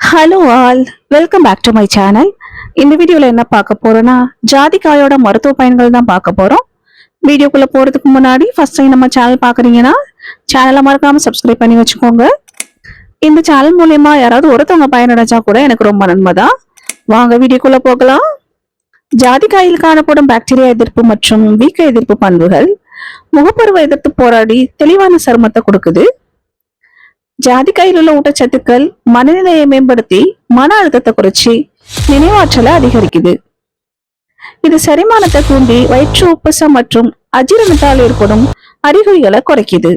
Hello all, welcome back to my channel. இந்த வீடியோல என்ன பார்க்க போறோம்னா ஜாதிக்காயோட மருத்துவ பயன்கள் தான் பார்க்க போறோம். வீடியோக்குள்ள போறதுக்கு முன்னாடி ஃபர்ஸ்ட் டைம் நம்ம சேனல் பாக்குறீங்கன்னா சேனலை மறக்காம சப்ஸ்கிரைப் பண்ணி வச்சுக்கோங்க. இந்த சேனல் மூலியமா யாராவது ஒருத்தவங்க பயனடைஞ்சா கூட எனக்கு ரொம்ப நன்மைதான். வாங்க வீடியோக்குள்ள போகலாம். ஜாதிக்காயில் காணப்படும் பாக்டீரியா எதிர்ப்பு மற்றும் வீக்க எதிர்ப்பு பண்புகள் முகப்பருவ எதிர்த்து போராடி தெளிவான சருமத்தை கொடுக்குது. ஜாதிக்காயில் உள்ள ஊட்டச்சத்துக்கள் மனநிலையை மேம்படுத்தி மன அழுத்தத்தை குறைச்சி நினைவாற்றலை அதிகரிக்குது. இது செரிமானத்தை தூண்டி வயிற்று உப்பசம் மற்றும் அஜீரணத்தால் ஏற்படும் அறிகுறிகளை குறைக்குது.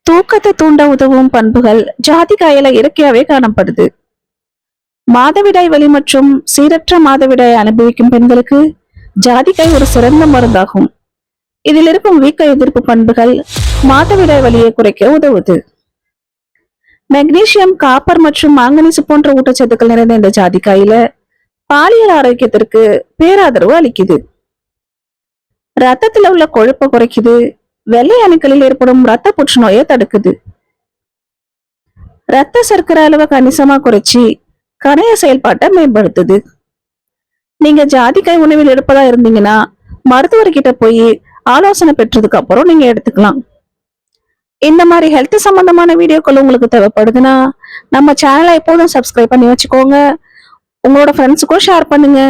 தூக்கத்தை தூண்ட உதவும் பண்புகள் ஜாதிக்காயில இயற்கையாவே காணப்படுது. மாதவிடாய் வலி மற்றும் சீரற்ற மாதவிடாய் அனுபவிக்கும் பெண்களுக்கு ஜாதிக்காய் ஒரு சிறந்த மருந்தாகும். இதில் இருக்கும் வீக்க எதிர்ப்பு பண்புகள் மாதவிடாய் வலியை குறைக்க உதவுது. மெக்னீசியம், காப்பர் மற்றும் மாங்கனீசு போன்ற ஊட்டச்சத்துக்கள் நிறைந்த இந்த ஜாதிக்காயில பாலியல் ஆரோக்கியத்திற்கு பேராதரவு அளிக்குது. ரத்தத்துல உள்ள கொழுப்பை குறைக்குது. வெள்ளை அணுக்களில் ஏற்படும் ரத்த புற்றுநோயை தடுக்குது. ரத்த சர்க்கரை அளவை கணிசமா குறைச்சி கணைய செயல்பாட்டை மேம்படுத்துது. நீங்க ஜாதிக்காய் உணவில் எடுப்பதா இருந்தீங்கன்னா மருத்துவர்கிட்ட போய் ஆலோசனை பெற்றதுக்கு அப்புறம் நீங்க எடுத்துக்கலாம். இந்த மாதிரி ஹெல்த் சம்பந்தமான வீடியோக்கள் உங்களுக்கு தேவைப்படுதுன்னா நம்ம சேனலை எப்போதும் சப்ஸ்கிரைப் பண்ணி வச்சுக்கோங்க. உங்களோட ஃப்ரெண்ட்ஸுக்கும் ஷேர் பண்ணுங்க.